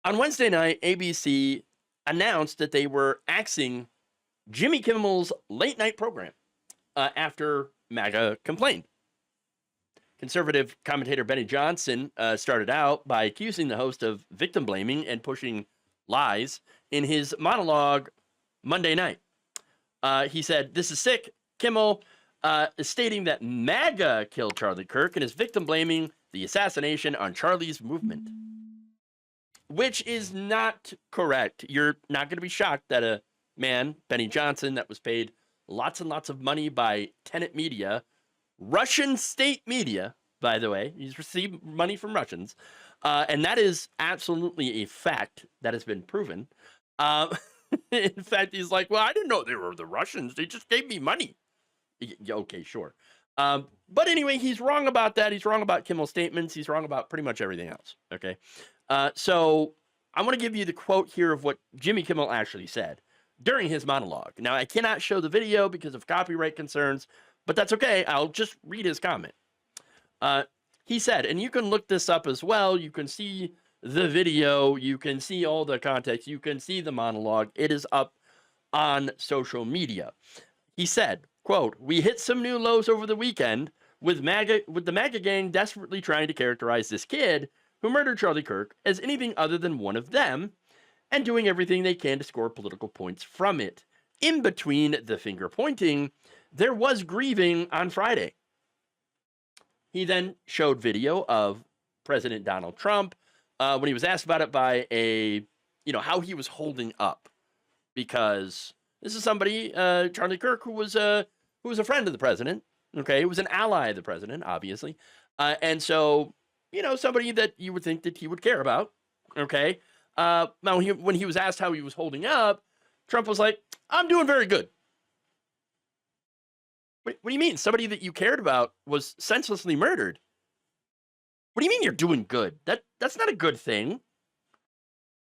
On Wednesday night, ABC announced that they were axing Jimmy Kimmel's late night program after MAGA complained. Conservative commentator Benny Johnson started out by accusing the host of victim blaming and pushing lies in his monologue Monday night. He said, "This is sick." Kimmel is stating that MAGA killed Charlie Kirk and is victim blaming the assassination on Charlie's movement, which is not correct. You're not going to be shocked that a man, Benny Johnson, that was paid lots and lots of money by Tenet Media, Russian state media, by the way, he's received money from Russians, and that is absolutely a fact that has been proven. In fact, he's like, well, I didn't know they were the Russians. They just gave me money. Okay, sure. But anyway, he's wrong about that. He's wrong about Kimmel's statements. He's wrong about pretty much everything else. Okay. So I want to give you the quote here of what Jimmy Kimmel actually said during his monologue. Now, I cannot show the video because of copyright concerns, but that's okay. I'll just read his comment. He said, and you can look this up as well. You can see the video. You can see all the context. You can see the monologue. It is up on social media. He said, quote, "We hit some new lows over the weekend with the MAGA gang desperately trying to characterize this kid who murdered Charlie Kirk as anything other than one of them and doing everything they can to score political points from it. In between the finger pointing, there was grieving on Friday." He then showed video of President Donald Trump when he was asked about it by how he was holding up, because this is somebody, Charlie Kirk, who was a friend of the president. Okay, he was an ally of the president, obviously, and so somebody that you would think that he would care about. Okay, now when he was asked how he was holding up, Trump was like, "I'm doing very good." What do you mean? Somebody that you cared about was senselessly murdered. What do you mean you're doing good? That's not a good thing.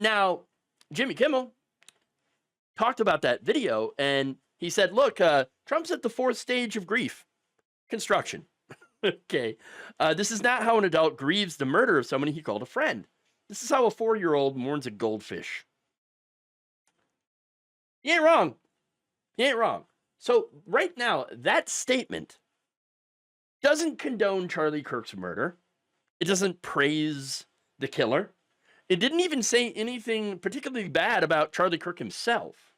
Now, Jimmy Kimmel talked about that video, and he said, look, Trump's at the fourth stage of grief construction. Okay. This is not how an adult grieves the murder of somebody he called a friend. This is how a 4-year-old mourns a goldfish. He ain't wrong. He ain't wrong. So right now, that statement doesn't condone Charlie Kirk's murder. It doesn't praise the killer. It didn't even say anything particularly bad about Charlie Kirk himself.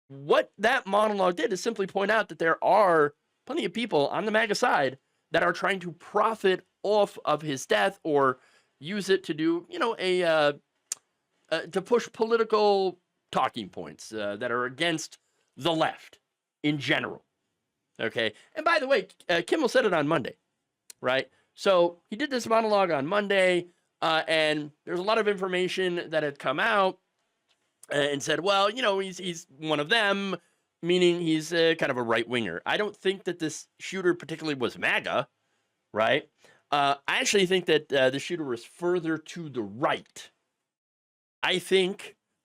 What that monologue did is simply point out that there are plenty of people on the MAGA side that are trying to profit off of his death or use it to do, to push political talking points that are against the left in general. Okay. And by the way, Kimmel said it on Monday, right? So he did this monologue on Monday, and there's a lot of information that had come out and said, well, he's one of them, meaning he's kind of a right winger. I don't think that this shooter particularly was MAGA, right? I actually think that the shooter was further to the right.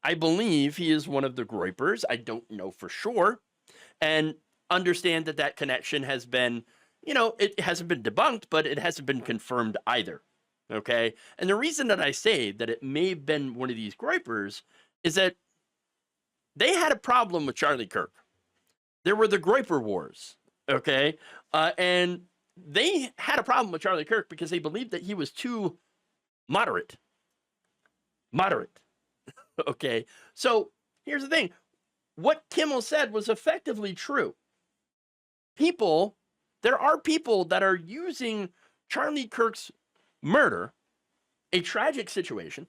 I believe he is one of the Groypers. I don't know for sure. And understand that connection has been, it hasn't been debunked, but it hasn't been confirmed either. Okay. And the reason that I say that it may have been one of these Groypers is that they had a problem with Charlie Kirk. There were the Groyper Wars. Okay. And they had a problem with Charlie Kirk because they believed that he was too moderate. Okay. So here's the thing. What Kimmel said was effectively true. There are people that are using Charlie Kirk's murder, a tragic situation,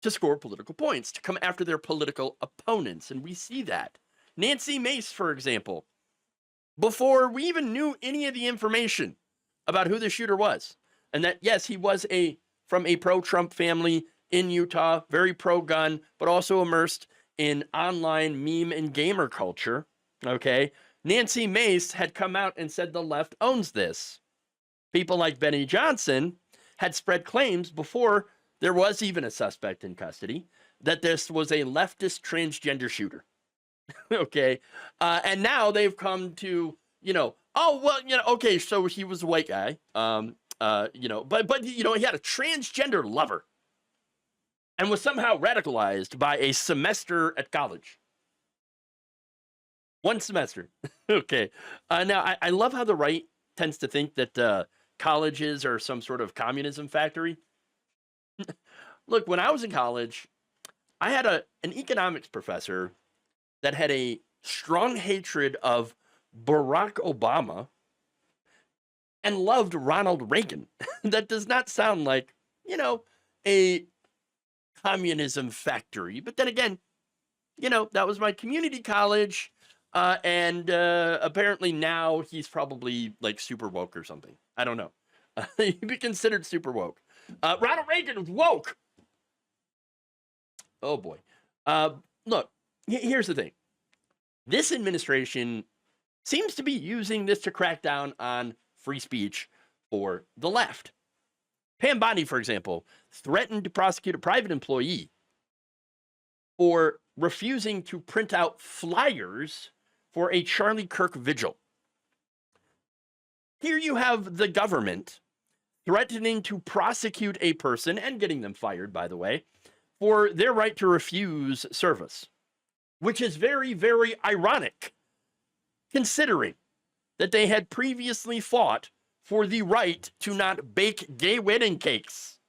to score political points, to come after their political opponents. And we see that. Nancy Mace, for example, before we even knew any of the information about who the shooter was, and that, yes, he was from a pro-Trump family in Utah, very pro-gun, but also immersed in online meme and gamer culture, okay? Nancy Mace had come out and said the left owns this. People like Benny Johnson had spread claims before there was even a suspect in custody that this was a leftist transgender shooter. Okay. And now they've come to, okay, so he was a white guy, but he had a transgender lover. and was somehow radicalized by a semester at college. One semester. Okay. Now, I love how the right tends to think that colleges are some sort of communism factory. Look, when I was in college, I had an economics professor that had a strong hatred of Barack Obama and loved Ronald Reagan. That does not sound like, a communism factory. But then again, that was my community college. And apparently now he's probably like super woke or something. I don't know. He'd be considered super woke. Ronald Reagan was woke. Oh boy. Look, here's the thing. This administration seems to be using this to crack down on free speech for the left. Pam Bondi, for example, threatened to prosecute a private employee for refusing to print out flyers for a Charlie Kirk vigil. Here you have the government threatening to prosecute a person, and getting them fired, by the way, for their right to refuse service, which is very, very ironic, considering that they had previously fought for the right to not bake gay wedding cakes.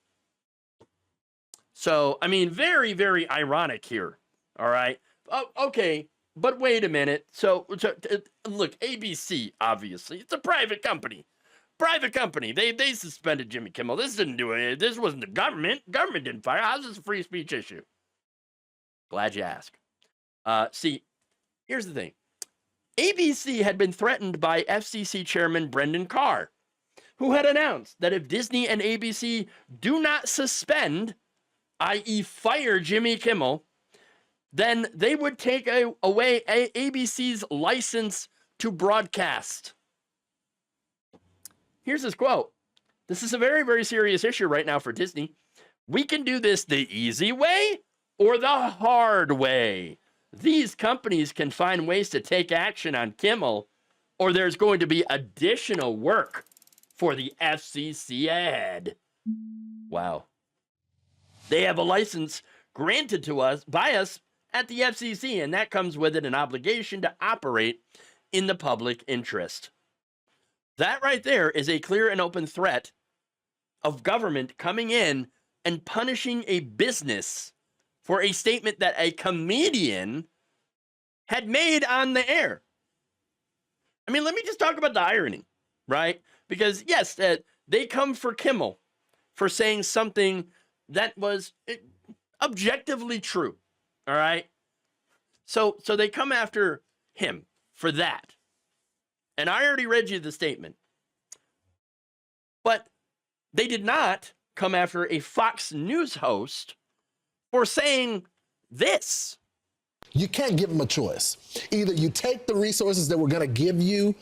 So, I mean, very, very ironic here. All right. Oh, okay. But wait a minute. So look, ABC, obviously, it's a private company. Private company. They suspended Jimmy Kimmel. This didn't do it. This wasn't the government. Government didn't fire. How's this a free speech issue? Glad you asked. See, here's the thing. ABC had been threatened by FCC Chairman Brendan Carr, who had announced that if Disney and ABC do not suspend, i.e. fire Jimmy Kimmel, then they would take away ABC's license to broadcast. Here's his quote. This is a very, very serious issue right now for Disney. We can do this the easy way or the hard way. These companies can find ways to take action on Kimmel, or there's going to be additional work for the FCC ahead. Wow. They have a license granted to us by us at the FCC, and that comes with it an obligation to operate in the public interest. That right there is a clear and open threat of government coming in and punishing a business for a statement that a comedian had made on the air. I mean, let me just talk about the irony, right? Because yes, they come for Kimmel for saying something that was objectively true, all right? So they come after him for that. And I already read you the statement. But they did not come after a Fox News host for saying this. You can't give them a choice. Either you take the resources that we're going to give you,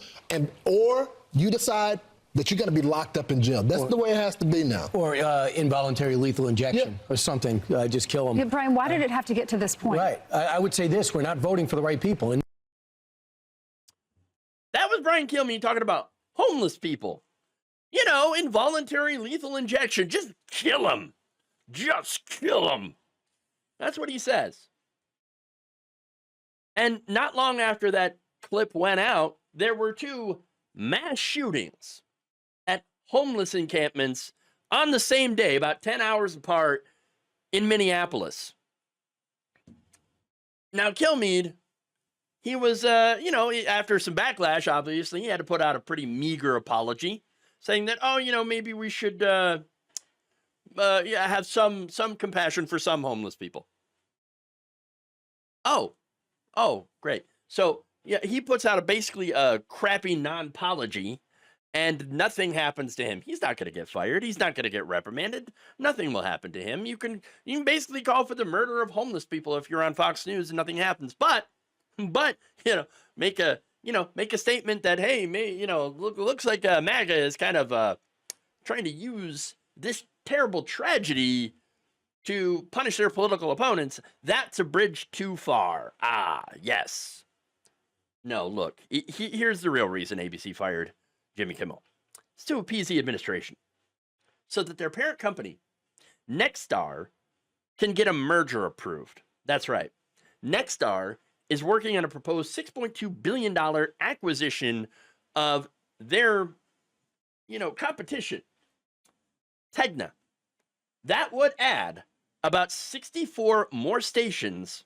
or you decide that you're going to be locked up in jail. That's the way it has to be now. Or involuntary lethal injection or something. Just kill them. Yeah, Brian, why did it have to get to this point? Right. I would say this. We're not voting for the right people. And that was Brian Kilmeade talking about homeless people. Involuntary lethal injection. Just kill them. Just kill them. That's what he says. And not long after that clip went out, there were 2 mass shootings at homeless encampments on the same day, about 10 hours apart in Minneapolis. Now, Kilmeade, he was, after some backlash, obviously, he had to put out a pretty meager apology saying that, maybe we should have some compassion for some homeless people. Oh, great. So, yeah, he puts out basically a crappy non-apology, and nothing happens to him. He's not going to get fired. He's not going to get reprimanded. Nothing will happen to him. You can basically call for the murder of homeless people if you're on Fox News and nothing happens. But make a statement that, hey, looks like MAGA is kind of trying to use this terrible tragedy to punish their political opponents. That's a bridge too far. Ah, yes. No, look, here's the real reason ABC fired Jimmy Kimmel. It's to appease the administration so that their parent company, Nexstar, can get a merger approved. That's right. Nexstar is working on a proposed $6.2 billion acquisition of their, competition, Tegna. That would add about 64 more stations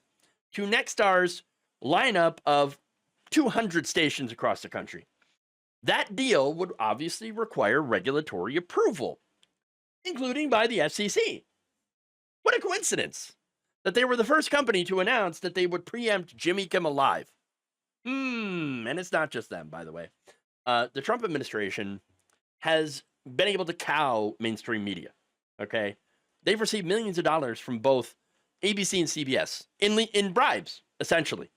to Nexstar's lineup of 200 stations across the country. That deal would obviously require regulatory approval, including by the FCC. What a coincidence that they were the first company to announce that they would preempt Jimmy Kimmel Live. And it's not just them, by the way. The Trump administration has been able to cow mainstream media, okay? They've received millions of dollars from both ABC and CBS in bribes, essentially.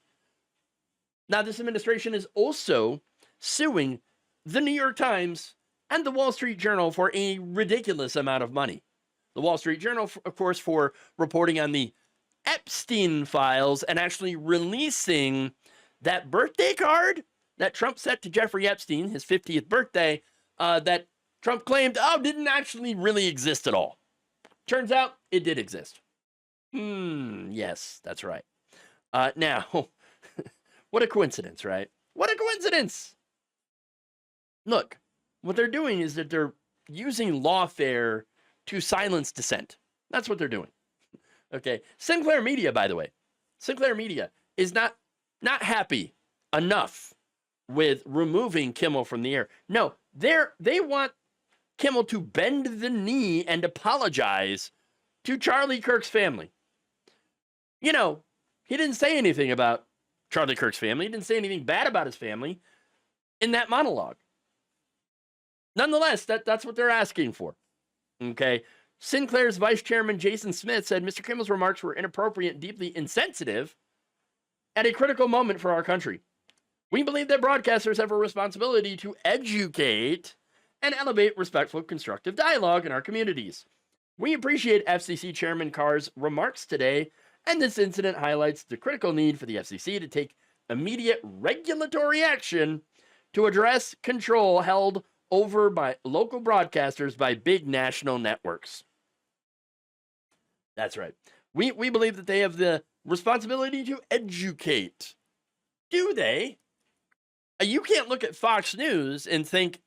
Now, this administration is also suing the New York Times and the Wall Street Journal for a ridiculous amount of money. The Wall Street Journal, of course, for reporting on the Epstein files and actually releasing that birthday card that Trump sent to Jeffrey Epstein, his 50th birthday, that Trump claimed, didn't actually really exist at all. Turns out it did exist. Yes, that's right. Now, what a coincidence, right? What a coincidence! Look, what they're doing is that they're using lawfare to silence dissent. That's what they're doing. Okay. Sinclair Media, by the way, Sinclair Media is not happy enough with removing Kimmel from the air. No, they want Kimmel to bend the knee and apologize to Charlie Kirk's family. He didn't say anything about Charlie Kirk's family. He didn't say anything bad about his family in that monologue. Nonetheless, that's what they're asking for. Okay. Sinclair's vice chairman, Jason Smith, said Mr. Kimmel's remarks were inappropriate and deeply insensitive at a critical moment for our country. We believe that broadcasters have a responsibility to educate and elevate respectful, constructive dialogue in our communities. We appreciate FCC Chairman Carr's remarks today, and this incident highlights the critical need for the FCC to take immediate regulatory action to address control held over by local broadcasters by big national networks. That's right. We believe that they have the responsibility to educate. Do they? You can't look at Fox News and think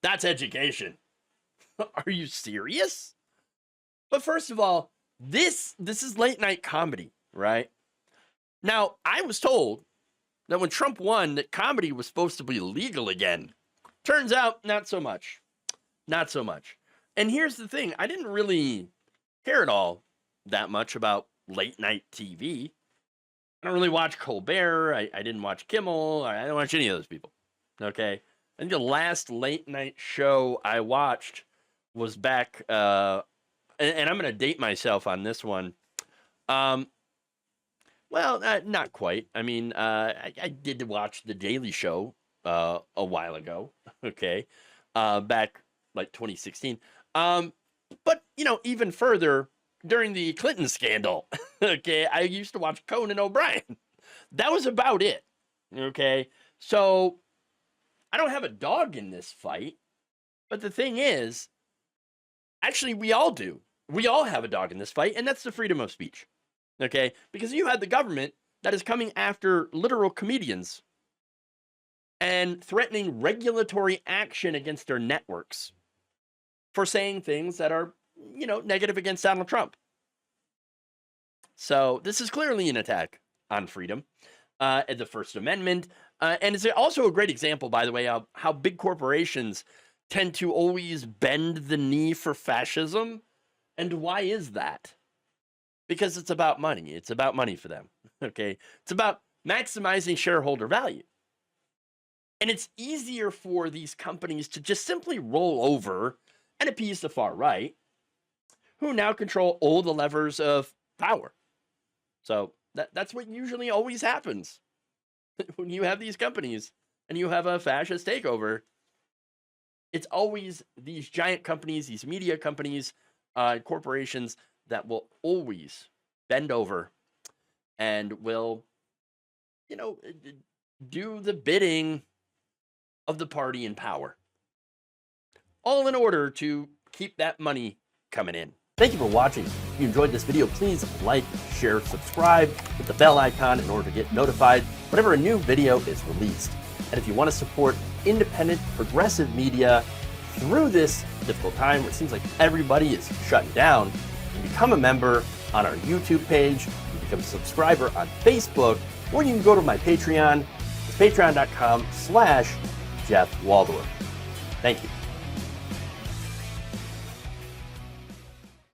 that's education. Are you serious? But first of all, this is late night comedy, right? Now, I was told that when Trump won, that comedy was supposed to be legal again. Turns out, not so much. Not so much. And here's the thing. I didn't really care at all that much about late night TV. I don't really watch Colbert. I didn't watch Kimmel. I didn't watch any of those people. Okay? I think the last late night show I watched was back, and I'm going to date myself on this one. Well, not quite. I mean, I did watch The Daily Show a while ago, okay, back like 2016. But, even further, during the Clinton scandal, okay, I used to watch Conan O'Brien. That was about it, okay? So I don't have a dog in this fight, but the thing is, actually, we all do. We all have a dog in this fight, and that's the freedom of speech, okay? Because you had the government that is coming after literal comedians and threatening regulatory action against their networks for saying things that are, negative against Donald Trump. So this is clearly an attack on freedom, and the First Amendment. And it's also a great example, by the way, of how big corporations tend to always bend the knee for fascism. And why is that? Because it's about money. It's about money for them, okay? It's about maximizing shareholder value. And it's easier for these companies to just simply roll over and appease the far right, who now control all the levers of power. So that's what usually always happens when you have these companies and you have a fascist takeover. It's always these giant companies, these media companies, corporations that will always bend over and will, do the bidding of the party in power. All in order to keep that money coming in. Thank you for watching. If you enjoyed this video, please like, share, subscribe, hit the bell icon in order to get notified whenever a new video is released. And if you want to support independent, progressive media through this difficult time where it seems like everybody is shutting down, you can become a member on our YouTube page, you can become a subscriber on Facebook, or you can go to my Patreon. It's patreon.com/Jeff Waldorf. Thank you.